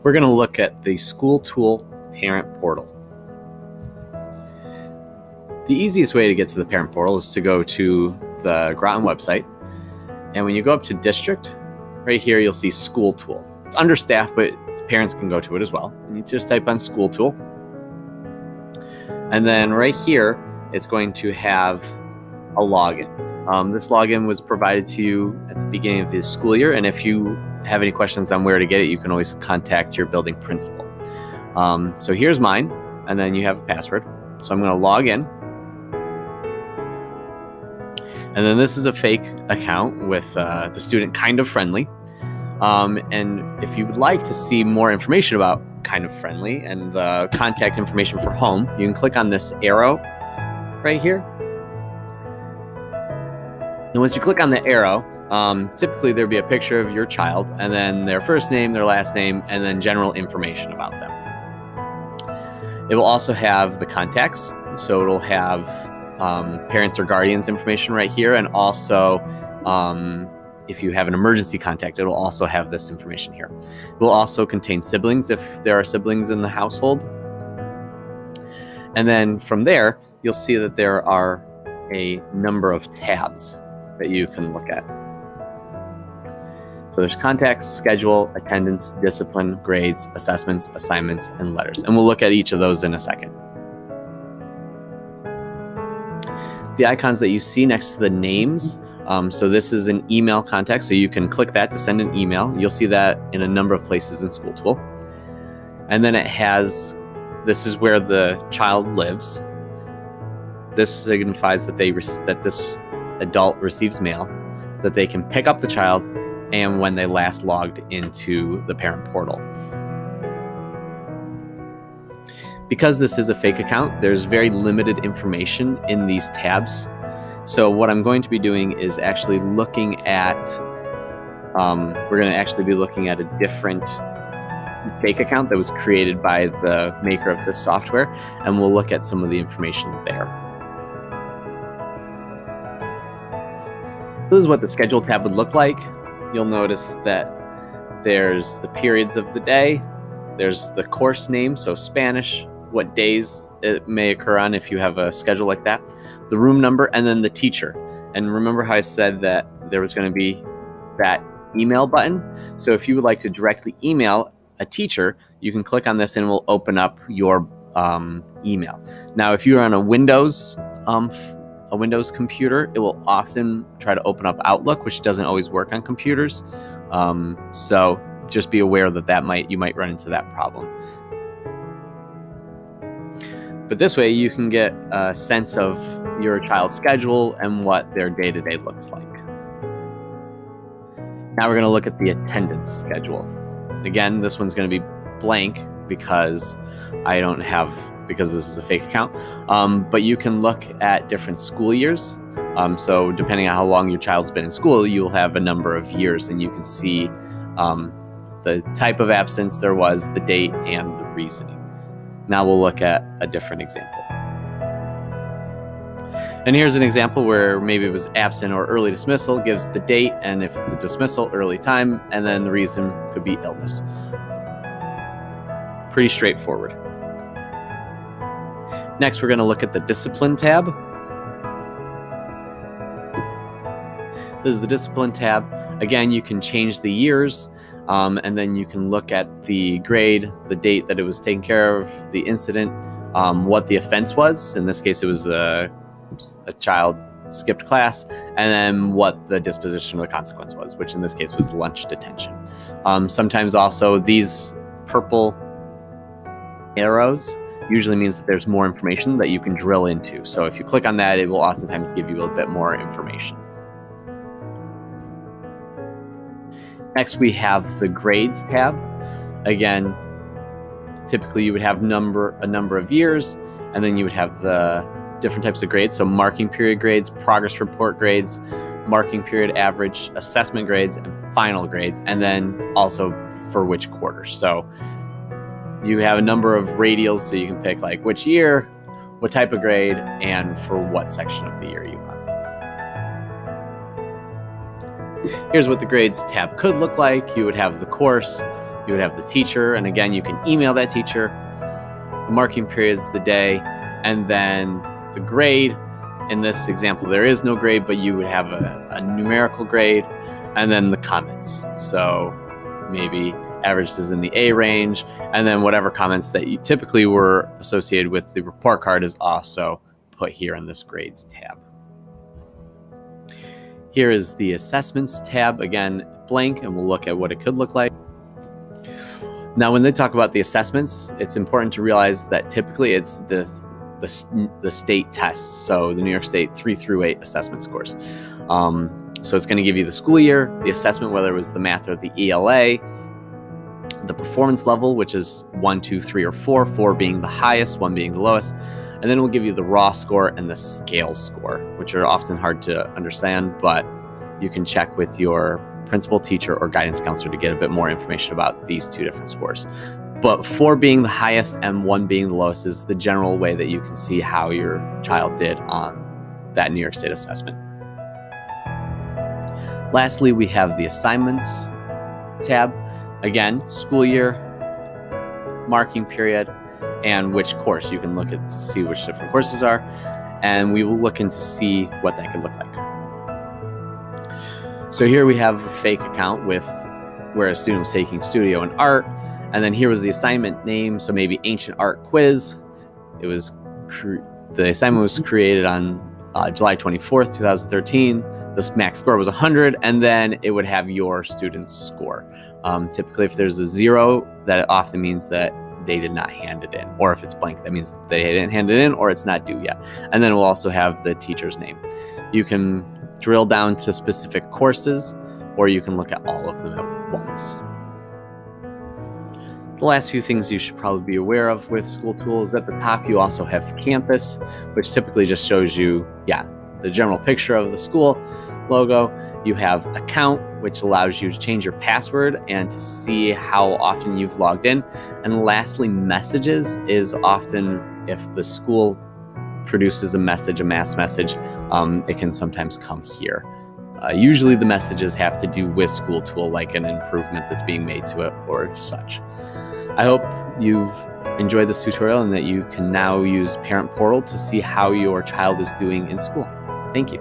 we're going to look at the School Tool Parent Portal. The easiest way to get to the Parent Portal is to go to the Groton website, and when you go up to District, right here you'll see School Tool. It's under Staff, but parents can go to it as well. And you just type on School Tool, and then right here it's going to have a login. This login was provided to you at the beginning of the school year, and if you have any questions on where to get it, you can always contact your building principal. So here's mine, and then you have a password. So I'm going to log in. And then this is a fake account with the student Kind of Friendly. And if you would like to see more information about Kind of Friendly and the contact information for home, you can click on this arrow right here. And once you click on the arrow, typically there'll be a picture of your child and then their first name, their last name, and then general information about them. It will also have the contacts. So it'll have parents or guardians information right here, and also if you have an emergency contact, it will also have this information here. It will also contain siblings if there are siblings in the household. And then from there, you'll see that there are a number of tabs that you can look at. So there's contacts, schedule, attendance, discipline, grades, assessments, assignments, and letters. And we'll look at each of those in a second. The icons that you see next to the names, so this is an email contact, so you can click that to send an email. You'll see that in a number of places in School Tool. And then it has, this is where the child lives. This signifies that that this adult receives mail, that they can pick up the child, and when they last logged into the parent portal. Because this is a fake account, there's very limited information in these tabs. So what I'm going to be doing is actually looking at, we're going to actually be looking at a different fake account that was created by the maker of this software, and we'll look at some of the information there. This is what the schedule tab would look like. You'll notice that there's the periods of the day, there's the course name, so Spanish, what days it may occur on if you have a schedule like that, the room number, and then the teacher. And remember how I said that there was going to be that email button? So if you would like to directly email a teacher, you can click on this and it will open up your email. Now, if you're on a Windows computer, it will often try to open up Outlook, which doesn't always work on computers. So just be aware that you might run into that problem. But this way you can get a sense of your child's schedule and what their day-to-day looks like. Now we're going to look at the attendance schedule. Again, this one's going to be blank because because this is a fake account. But you can look at different school years. So depending on how long your child's been in school, you'll have a number of years, and you can see the type of absence there was, the date, and the reasoning. Now we'll look at a different example. And here's an example where maybe it was absent or early dismissal, gives the date, and if it's a dismissal, early time, and then the reason could be illness. Pretty straightforward. Next, we're going to look at the Discipline tab. This is the Discipline tab. Again, you can change the years, and then you can look at the grade, the date that it was taken care of, the incident, what the offense was. In this case, it was a child skipped class, and then what the disposition or the consequence was, which in this case was lunch detention. Sometimes also these purple arrows usually means that there's more information that you can drill into. So if you click on that, it will oftentimes give you a bit more information. Next, we have the Grades tab. Again, typically you would have a number of years, and then you would have the different types of grades. So marking period grades, progress report grades, marking period average, assessment grades, and final grades, and then also for which quarter. So you have a number of radials, so you can pick like which year, what type of grade, and for what section of the year you want. Here's what the Grades tab could look like. You would have the course, You would have the teacher, and again, you can email that teacher. The marking period is the day, and then the grade. In this example, there is no grade, but you would have a numerical grade, and then the comments. So maybe average is in the A range, and then whatever comments that you typically were associated with the report card is also put here in this grades tab. Here is the assessments tab, again, blank, and we'll look at what it could look like. Now, when they talk about the assessments, it's important to realize that typically it's the state tests, so the New York State 3 through 8 assessment scores. So it's going to give you the school year, the assessment, whether it was the math or the ELA, the performance level, which is 1, 2, 3, or 4, 4 being the highest, 1 being the lowest, and then it will give you the raw score and the scale score, which are often hard to understand, but you can check with your principal, teacher, or guidance counselor to get a bit more information about these two different scores. But 4 being the highest and 1 being the lowest is the general way that you can see how your child did on that New York State assessment. Lastly, we have the assignments tab. Again, school year, marking period, and which course. You can look at to see which different courses are, and we will look into see what that could look like. So here we have a fake account with where a student was taking studio and art. And then here was the assignment name, so maybe ancient art quiz. It was the assignment was created on July 24th, 2013. The max score was 100, and then it would have your student's score. Typically, if there's a 0, that often means that they did not hand it in. Or if it's blank, that means they didn't hand it in or it's not due yet. And then we'll also have the teacher's name. You can drill down to specific courses, or you can look at all of them at once. The last few things you should probably be aware of with School Tool is at the top you also have Campus, which typically just shows you, the general picture of the school logo. You have Account, which allows you to change your password and to see how often you've logged in. And lastly, Messages is often if the school produces a message, a mass message, it can sometimes come here. Usually the messages have to do with School Tool, like an improvement that's being made to it or such. I hope you've enjoyed this tutorial and that you can now use Parent Portal to see how your child is doing in school. Thank you.